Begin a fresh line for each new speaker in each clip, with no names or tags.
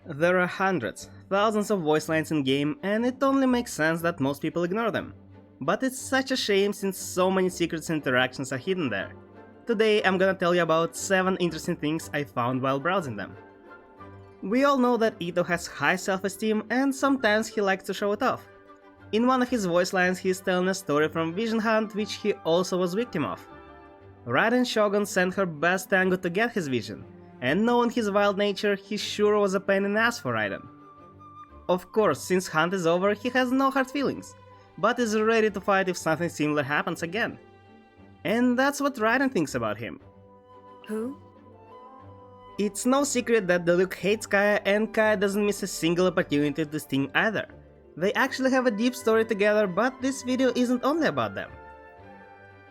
There are hundreds, thousands of voice lines in game, and it only makes sense that most people ignore them. But it's such a shame since so many secrets and interactions are hidden there. Today I'm gonna tell you about 7 interesting things I found while browsing them. We all know that Itto has high self-esteem and sometimes he likes to show it off. In one of his voice lines he's telling a story from Vision Hunt which he also was victim of. Raiden Shogun sent her best tango to get his vision, and knowing his wild nature, he sure was a pain in the ass for Raiden. Of course, since Hunt is over, he has no hard feelings, but is ready to fight if something similar happens again. And that's what Raiden thinks about him.
Who?
It's no secret that Diluc hates Kaeya, and Kaeya doesn't miss a single opportunity to sting either. They actually have a deep story together, but this video isn't only about them.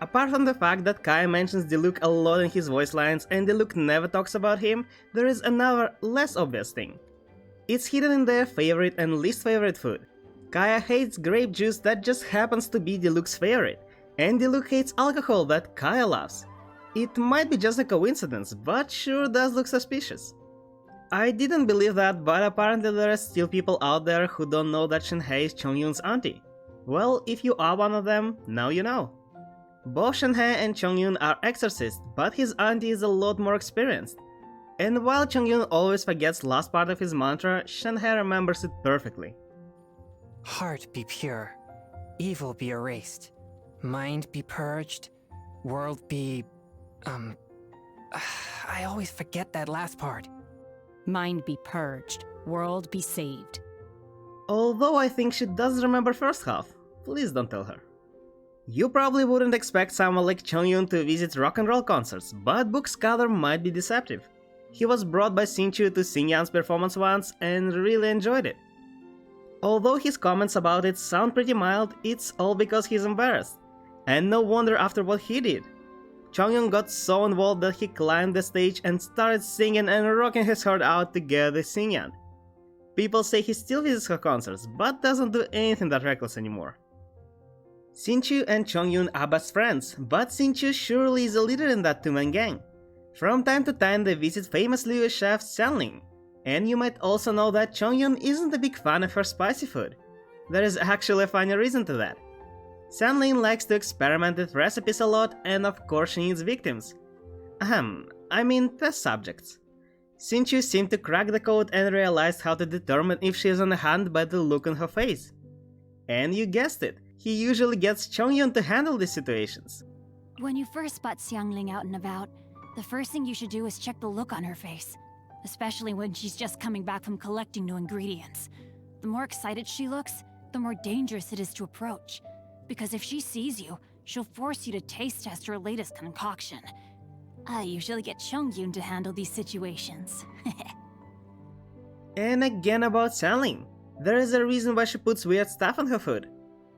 Apart from the fact that Kaeya mentions Diluc a lot in his voice lines and Diluc never talks about him, there is another, less obvious thing. It's hidden in their favorite and least favorite food. Kaeya hates grape juice that just happens to be Diluc's favorite, and Diluc hates alcohol that Kaeya loves. It might be just a coincidence, but sure does look suspicious. I didn't believe that, but apparently there are still people out there who don't know that Shenhe is Chongyun's auntie. Well, if you are one of them, now you know. Both Shenhe and Chongyun are exorcists, but his auntie is a lot more experienced. And while Chongyun always forgets last part of his mantra, Shenhe remembers it perfectly.
Heart be pure, evil be erased, mind be purged, world be... I always forget that last part.
Mind be purged, world be saved.
Although I think she does remember first half, please don't tell her. You probably wouldn't expect someone like Chongyun to visit rock and roll concerts, but Book Scholar might be deceptive. He was brought by Xingqiu to Xingyan's performance once and really enjoyed it. Although his comments about it sound pretty mild, it's all because he's embarrassed. And no wonder after what he did. Chongyun got so involved that he climbed the stage and started singing and rocking his heart out to get the Xingyan. People say he still visits her concerts, but doesn't do anything that reckless anymore. Xingqiu and Chongyun are best friends, but Xingqiu surely is a leader in that two-man gang. From time to time they visit famous Liu chef Xiangling, and you might also know that Chongyun isn't a big fan of her spicy food. There is actually a funny reason to that. Xiangling likes to experiment with recipes a lot, and of course she needs victims. I mean test subjects. Xingqiu seemed to crack the code and realized how to determine if she is on the hunt by the look on her face. And you guessed it, he usually gets Chongyun to handle these situations.
When you first spot Xiangling out and about, the first thing you should do is check the look on her face. Especially when she's just coming back from collecting new ingredients. The more excited she looks, the more dangerous it is to approach. Because if she sees you, she'll force you to taste test her latest concoction. I usually get Chongyun to handle these situations.
And again about Xiangling. There is a reason why she puts weird stuff on her food.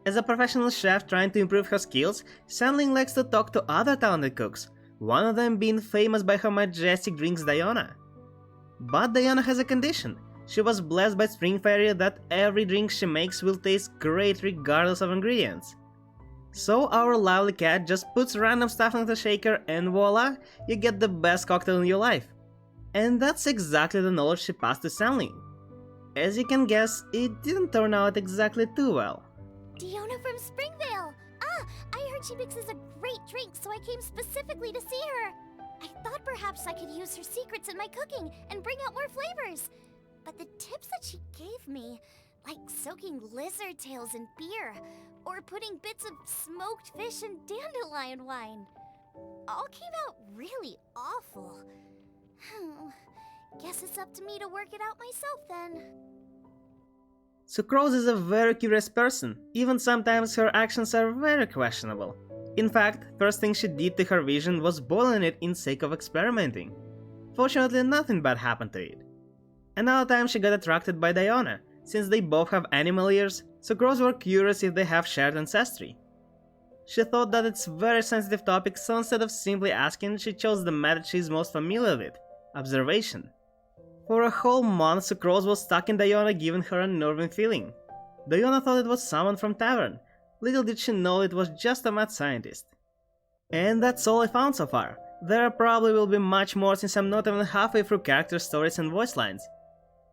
As a professional chef trying to improve her skills, Xiangling likes to talk to other talented cooks, one of them being famous by her majestic drinks Diona. But Diona has a condition. She was blessed by Spring Fairy that every drink she makes will taste great regardless of ingredients. So our lovely cat just puts random stuff into the shaker and voila, you get the best cocktail in your life. And that's exactly the knowledge she passed to Xiangling. As you can guess, it didn't turn out exactly too well.
Diona from Springvale! I heard she mixes a great drink, so I came specifically to see her. I thought perhaps I could use her secrets in my cooking and bring out more flavors. But the tips that she gave me, like soaking lizard tails in beer, or putting bits of smoked fish in dandelion wine, all came out really awful. Guess it's up to me to work it out myself then.
Sucrose is a very curious person, even sometimes her actions are very questionable. In fact, first thing she did to her vision was boiling it in sake of experimenting. Fortunately, nothing bad happened to it. Another time she got attracted by Diona. Since they both have animal ears, Sucrose were curious if they have shared ancestry. She thought that it's a very sensitive topic, so instead of simply asking, she chose the method she is most familiar with: observation. For a whole month, Sucrose was stuck in Diona, giving her a unnerving feeling. Diona thought it was someone from Tavern. Little did she know it was just a mad scientist. And that's all I found so far. There probably will be much more since I'm not even halfway through character stories and voice lines.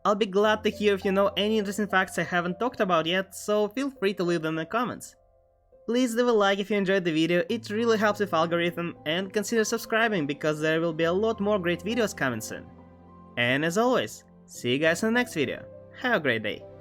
I'll be glad to hear if you know any interesting facts I haven't talked about yet, so feel free to leave them in the comments. Please leave a like if you enjoyed the video, it really helps with algorithm, and consider subscribing because there will be a lot more great videos coming soon. And as always, see you guys in the next video. Have a great day.